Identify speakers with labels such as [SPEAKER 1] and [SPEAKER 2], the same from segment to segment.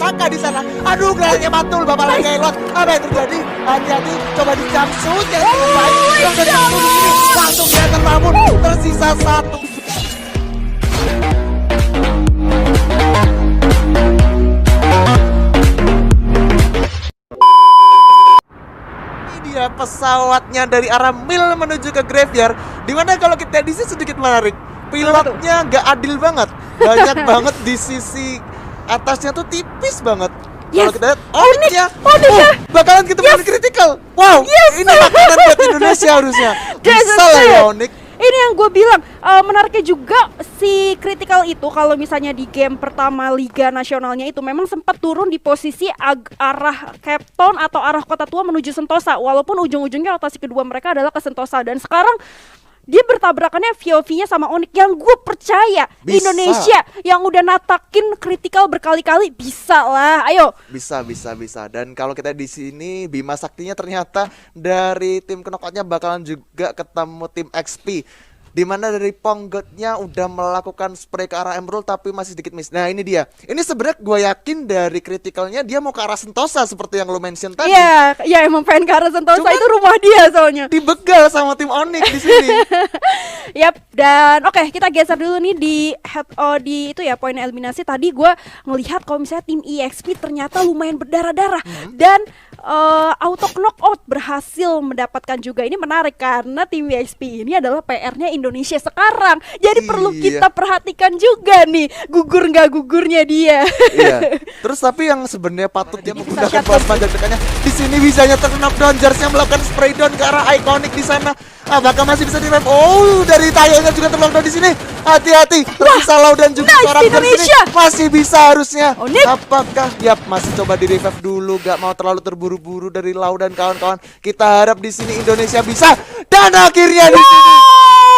[SPEAKER 1] Saka di sana. Aduh, granatnya mantul, Bapak lagi elot. Apa yang terjadi? Hati-hati, coba di jump shoot yang baik. Yang dari satu di sini langsung dia terbangun. Tersisa satu. Dia pesawatnya dari arah Mill menuju ke Graveyard. Dimana kalau kita di sini sedikit menarik, pilotnya nggak adil banget, banyak banget di sisi atasnya tuh tipis banget. Kalau kita lihat Onyx-nya, bakalan kita main critical. Wow, ini makanan buat Indonesia harusnya. Bisa lah ya Onyx.
[SPEAKER 2] Ini yang gue bilang menariknya juga si critical itu kalau misalnya di game pertama Liga Nasionalnya itu memang sempat turun di posisi arah Cape Town atau arah Kota Tua menuju Sentosa, walaupun ujung-ujungnya rotasi kedua mereka adalah ke Sentosa. Dan sekarang dia bertabrakannya VOV-nya sama Onyx yang gue percaya
[SPEAKER 1] Bisa.
[SPEAKER 2] Indonesia yang udah natakin critical berkali-kali bisa lah, ayo.
[SPEAKER 1] Bisa. Dan kalau kita di sini Bima Saktinya ternyata dari tim knockout-nya bakalan juga ketemu tim XP. Dimana dari Ponggotnya udah melakukan spray ke arah Emerald tapi masih sedikit miss. Nah ini dia. Ini sebenarnya gue yakin dari critical-nya dia mau ke arah Sentosa seperti yang lo mention tadi.
[SPEAKER 2] Iya emang pengen ke arah Sentosa. Cuman itu rumah dia soalnya.
[SPEAKER 1] Dibegal sama tim Onyx di sini.
[SPEAKER 2] Yap, dan oke, kita geser dulu nih di itu ya poin eliminasi. Tadi gue ngelihat kalau misalnya tim EXP ternyata lumayan berdarah-darah dan auto knockout berhasil mendapatkan juga. Ini menarik karena tim EXP ini adalah PR-nya Indonesia sekarang. Jadi perlu kita perhatikan juga nih gugur nggak gugurnya dia.
[SPEAKER 1] Iya. Terus tapi yang sebenarnya patut dia menggunakan plasma jadikannya di sini bisanya terkena down Jarsnya melakukan spray down ke arah Iconic di sana. Apakah masih bisa di-rev? Oh, dari Tayonya juga terlockdown di sini. Hati-hati. Tersisa Lau dan juga seorang Indonesia masih bisa harusnya. Apakah? Yap, masih coba di-revive dulu. Gak mau terlalu terburu-buru dari Lau dan kawan-kawan. Kita harap di sini Indonesia bisa. Dan akhirnya di sini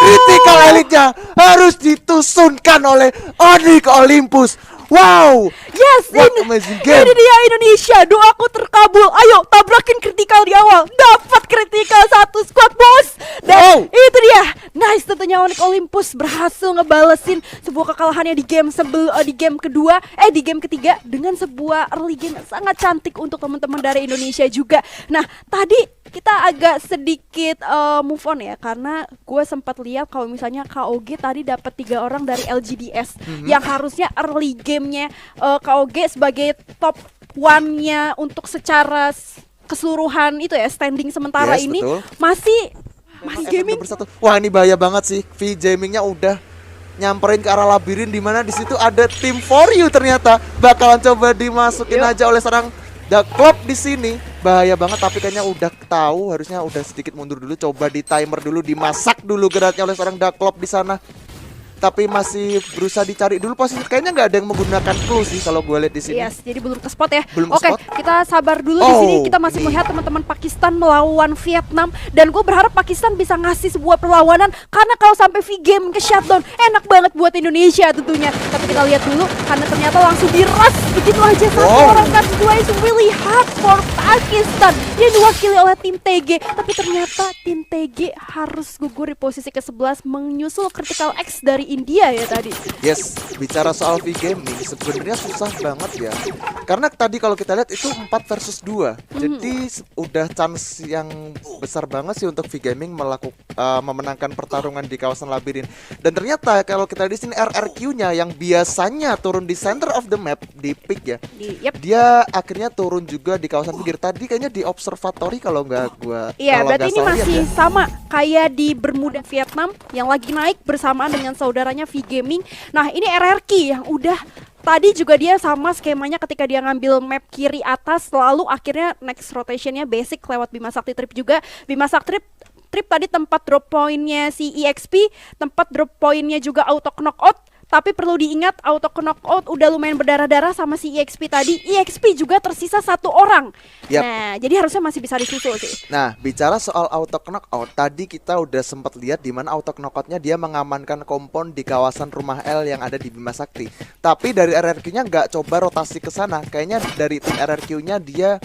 [SPEAKER 1] critical elite-nya harus ditusunkan oleh Onyx Olympus. Wow,
[SPEAKER 2] yes, ini dia Indonesia, doaku terkabul. Ayo tabrakin kritikal di awal, dapat kritikal satu squad bos. Dan itu dia, nice tentunya Onyx Olympus berhasil ngebalesin sebuah kekalahannya di game di game ketiga dengan sebuah early game yang sangat cantik untuk teman-teman dari Indonesia juga. Nah tadi kita agak sedikit move on ya, karena gue sempat lihat kalau misalnya KOG tadi dapat 3 orang dari LGDS yang harusnya early gamenya KOG sebagai top 1-nya untuk secara keseluruhan itu ya standing sementara ini betul. masih gaming
[SPEAKER 1] bersatu. Wah ini bahaya banget sih, V Gamingnya udah nyamperin ke arah labirin di mana di situ ada tim for you ternyata bakalan coba dimasukin aja oleh seorang Club di sini. Bahaya banget tapi kayaknya udah tahu, harusnya udah sedikit mundur dulu, coba di timer dulu, dimasak dulu geraknya oleh seorang Club di sana. Tapi masih berusaha dicari dulu posisi. Kayaknya nggak ada yang menggunakan clue sih kalau gue lihat di sini.
[SPEAKER 2] Yes, jadi belum ke spot ya.
[SPEAKER 1] Oke,
[SPEAKER 2] kita sabar dulu di sini. Kita masih melihat teman-teman Pakistan melawan Vietnam dan gue berharap Pakistan bisa ngasih sebuah perlawanan karena kalau sampai V-game ke shutdown enak banget buat Indonesia tentunya. Tapi kita lihat dulu karena ternyata langsung diras begitu aja satu orang kan. Dua is really hard for Pakistan. Dia diwakili oleh tim TG, tapi ternyata tim TG harus gugur di posisi ke-11 menyusul Critical X dari India ya tadi.
[SPEAKER 1] Yes, bicara soal V-game nih sebenarnya susah banget ya. Karena tadi kalau kita lihat itu 4 versus 2. Jadi udah chance yang besar banget sih untuk V-Gaming memenangkan pertarungan di kawasan labirin. Dan ternyata kalau kita di sini RRQ-nya yang biasanya turun di center of the map di pick ya. Dia akhirnya turun juga di kawasan pinggir. Tadi kayaknya di observatory kalau nggak gua.
[SPEAKER 2] Iya, berarti ini masih sama kayak di Bermuda Vietnam yang lagi naik bersamaan dengan saudaranya V-Gaming. Nah, ini RRQ yang udah tadi juga dia sama skemanya ketika dia ngambil map kiri atas, lalu akhirnya next rotationnya basic lewat Bima Sakti Trip juga. Bima Sakti Trip tadi tempat drop pointnya si EXP, tempat drop pointnya juga auto knockout. Tapi perlu diingat auto knockout udah lumayan berdarah-darah sama si EXP tadi. EXP juga tersisa 1 orang. Nah, jadi harusnya masih bisa disusul sih.
[SPEAKER 1] Nah, bicara soal auto knockout, tadi kita udah sempat lihat di mana auto knockoutnya dia mengamankan kompon di kawasan rumah L yang ada di Bima Sakti. Tapi dari RRQ-nya nggak coba rotasi ke sana. Kayaknya dari tim RRQ-nya dia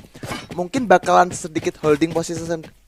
[SPEAKER 1] mungkin bakalan sedikit holding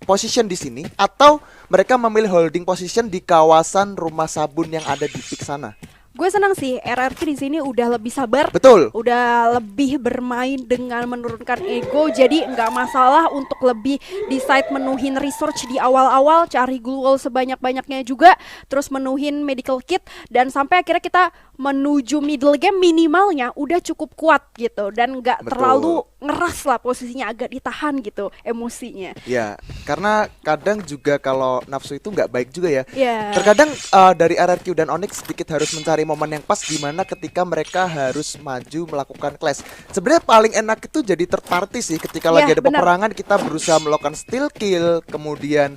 [SPEAKER 1] position di sini, atau mereka memilih holding position di kawasan rumah sabun yang ada di pik sana.
[SPEAKER 2] Gue senang sih RRQ di sini udah lebih sabar.
[SPEAKER 1] Betul.
[SPEAKER 2] Udah lebih bermain dengan menurunkan ego. Jadi nggak masalah untuk lebih decide menuhin research di awal-awal, cari glue wall sebanyak-banyaknya juga, terus menuhin medical kit, dan sampai akhirnya kita menuju middle game minimalnya udah cukup kuat gitu, dan nggak terlalu ngeras lah, posisinya agak ditahan gitu emosinya.
[SPEAKER 1] Ya, karena kadang juga kalau nafsu itu nggak baik juga ya.
[SPEAKER 2] Iya.
[SPEAKER 1] Terkadang dari RRQ dan Onyx sedikit harus mencari momen yang pas dimana ketika mereka harus maju melakukan clash. Sebenarnya paling enak itu jadi third party sih, ketika
[SPEAKER 2] Ya,
[SPEAKER 1] lagi ada
[SPEAKER 2] benar.
[SPEAKER 1] peperangan kita berusaha melakukan steal kill, kemudian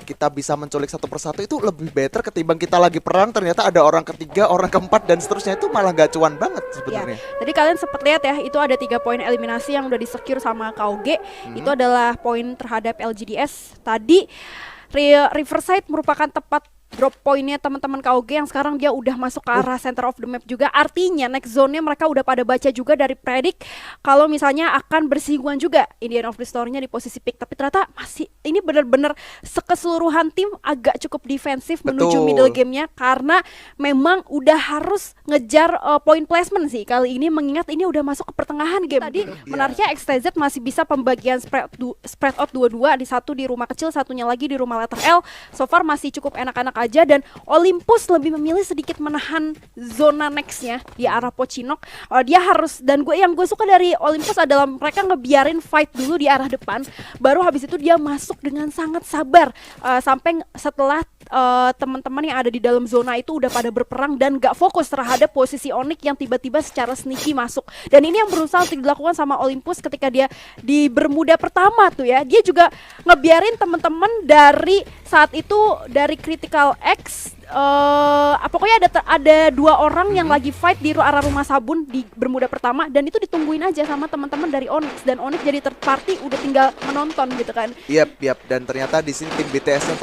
[SPEAKER 1] kita bisa menculik satu persatu, itu lebih better ketimbang kita lagi perang ternyata ada orang ketiga, orang keempat dan seterusnya, itu malah gak cuan banget sebenarnya.
[SPEAKER 2] Tadi kalian sempat lihat ya, itu ada 3 poin eliminasi yang udah di-secure sama KOG. Itu adalah poin terhadap LGDS. Tadi Riverside merupakan tempat drop poinnya teman-teman KOG yang sekarang dia udah masuk ke arah center of the map juga. Artinya next zone-nya mereka udah pada baca juga dari predik kalau misalnya akan bersinggungan juga Indian of the Storm-nya di posisi pick. Tapi ternyata masih ini benar-benar sekeseluruhan tim agak cukup defensif menuju middle game-nya, karena memang udah harus ngejar point placement sih kali ini, mengingat ini udah masuk ke pertengahan game. Tadi menariknya XTZ masih bisa pembagian spread out 2-2, di satu di rumah kecil, satunya lagi di rumah letter L. So far masih cukup enak-enak aja, dan Olympus lebih memilih sedikit menahan zona nextnya di arah Pocinok. Dia harus, dan yang gue suka dari Olympus adalah mereka ngebiarin fight dulu di arah depan, baru habis itu dia masuk dengan sangat sabar sampai setelah teman-teman yang ada di dalam zona itu udah pada berperang dan gak fokus terhadap posisi Onyx yang tiba-tiba secara sneaky masuk. Dan ini yang berusaha untuk dilakukan sama Olympus ketika dia di Bermuda pertama tuh ya. Dia juga ngebiarin teman-teman dari saat itu dari Critical X, pokoknya ada 2 orang yang lagi fight di arah rumah sabun di Bermuda pertama, dan itu ditungguin aja sama teman-teman dari Onyx, dan Onyx jadi third party udah tinggal menonton gitu kan.
[SPEAKER 1] Yap, dan ternyata di sini tim BTS-nya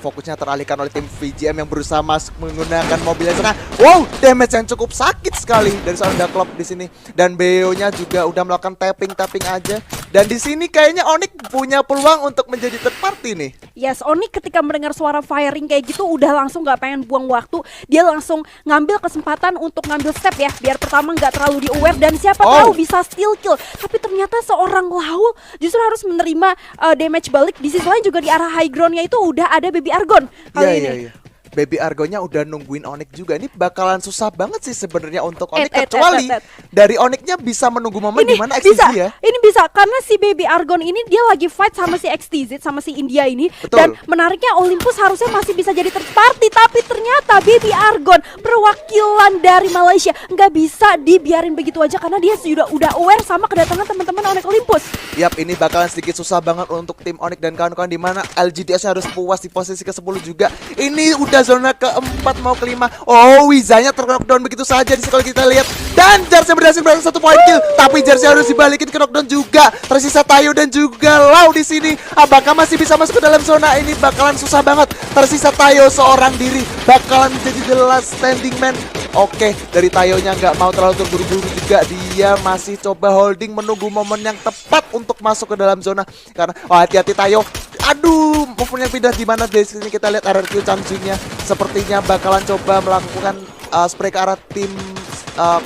[SPEAKER 1] fokusnya teralihkan oleh tim VGM yang berusaha masuk menggunakan mobilnya sana. Wow, damage yang cukup sakit sekali dari seorang Dark Club di sini, dan BO-nya juga udah melakukan tapping aja. Dan di sini kayaknya Onyx punya peluang untuk menjadi third party nih.
[SPEAKER 2] Yes, Onyx ketika mendengar suara firing kayak gitu udah langsung gak pengen buang waktu. Dia langsung ngambil kesempatan untuk ngambil step ya, biar pertama gak terlalu di aware dan siapa tahu bisa steal kill. Tapi ternyata seorang Laul justru harus menerima damage balik. Di sisi lain juga di arah high ground-nya itu udah ada Baby Argon kali ini.
[SPEAKER 1] Iya. Baby Argonya udah nungguin Onyx juga. Ini bakalan susah banget sih sebenarnya untuk Onyx, kecuali dari Onyxnya bisa menunggu momen di mana XTZ ya.
[SPEAKER 2] Ini bisa karena si Baby Argon ini dia lagi fight sama si XTZ, sama si India ini.
[SPEAKER 1] Betul.
[SPEAKER 2] Dan menariknya Olympus harusnya masih bisa jadi third party, tapi ternyata Baby Argon perwakilan dari Malaysia nggak bisa dibiarin begitu aja karena dia sudah udah aware sama kedatangan teman-teman Onyx Olympus.
[SPEAKER 1] Yap, ini bakalan sedikit susah banget untuk tim Onyx dan kawan-kawan, di mana LGDS harus puas di posisi ke-10 juga. Ini udah zona ke-4 mau ke-5. Oh, Wizanya ter-knockdown begitu saja di kalau kita lihat. Dan Jarsnya berhasil berhasil 1 point kill, tapi Jarsnya harus dibalikin ke knockdown juga. Tersisa Tayo dan juga Lau di sini. Apakah masih bisa masuk ke dalam zona ini? Bakalan susah banget. Tersisa Tayo seorang diri, bakalan menjadi the last standing man. Oke, dari Tayonya nggak mau terlalu terburu-buru juga. Dia masih coba holding, menunggu momen yang tepat untuk masuk ke dalam zona. Karena hati-hati Tayo. Aduh, movement-nya pindah di mana? Di sini kita lihat RRQ Chanju-nya sepertinya bakalan coba melakukan spray ke arah tim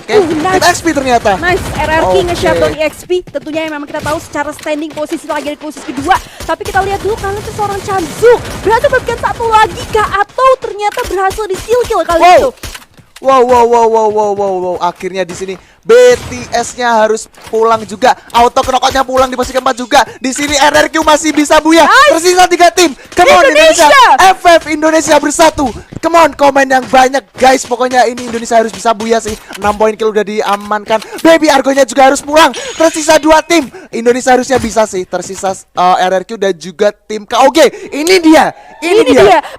[SPEAKER 1] tim XP ternyata.
[SPEAKER 2] Nice, RRQ nge-shutdown XP. Tentunya yang memang kita tahu secara standing posisi lagi di posisi kedua. Tapi kita lihat dulu kalian seorang Chanju berhasil memberikan 1 lagi kah, atau ternyata berhasil di steal kill kali itu.
[SPEAKER 1] Wow. Akhirnya di sini BTS-nya harus pulang juga. Auto knockout-nya pulang di posisi keempat juga. Di sini RRQ masih bisa buya. Tersisa 3 tim. Come on Indonesia. FF Indonesia bersatu. Come on, komen yang banyak guys. Pokoknya ini Indonesia harus bisa buya sih. 6 poin kill udah diamankan. Baby Argonya juga harus pulang. Tersisa 2 tim. Indonesia harusnya bisa sih. Tersisa RRQ dan juga tim KOG. Ini dia.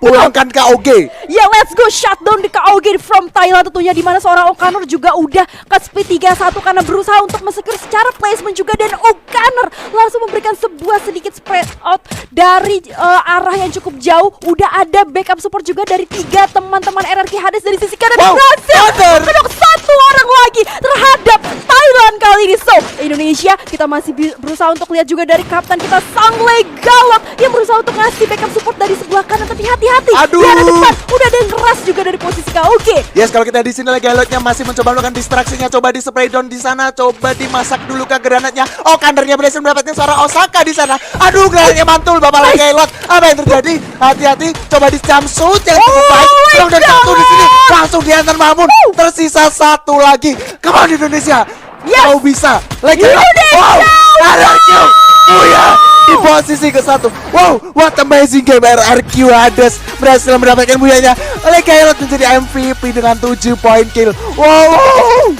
[SPEAKER 1] Pulangkan KOG.
[SPEAKER 2] Ya, let's go shutdown di KOG from Thailand tentunya, di mana seorang O'Connor juga udah ke speed 3-1 karena berusaha untuk men-secure secara placement juga, dan O'Connor langsung memberikan sebuah sedikit spread out dari arah yang cukup jauh. Udah ada backup support juga dari 3 teman-teman RRQ Hades dari sisi kanan. Berhasil menok 1 orang lagi terhadap Thailand kali ini. So, Indonesia. Kita masih berusaha untuk lihat juga dari kapten kita Sang Legalot yang berusaha untuk ngasih backup support dari sebelah kanan, tapi hati-hati.
[SPEAKER 1] Aduh.
[SPEAKER 2] Di arah depan udah ada yang keras juga dari posisi KOG.
[SPEAKER 1] Yes, kalau kita di sini Legalotnya masih mencoba melakukan distraksinya, coba di spray down di sana, coba dimasak dulu ke granatnya. Oh, Kandernya berhasil mendapatkan seorang Osaka di sana. Aduh, granatnya mantul Bapak Legalot. Apa yang terjadi? Hati-hati, coba di jump shoot yang cukup baik. Dan jatuh di sini, langsung dihantam Mamun. Tersisa satu lagi. Come on Indonesia.
[SPEAKER 2] Yes.
[SPEAKER 1] Kau bisa. Legalot. Wow, RRQ. Oh ya. Di posisi ke-1. Wow, what amazing game. RRQ Hades berhasil mendapatkan buyanya. Legalot menjadi MVP dengan 7 poin kill. Wow.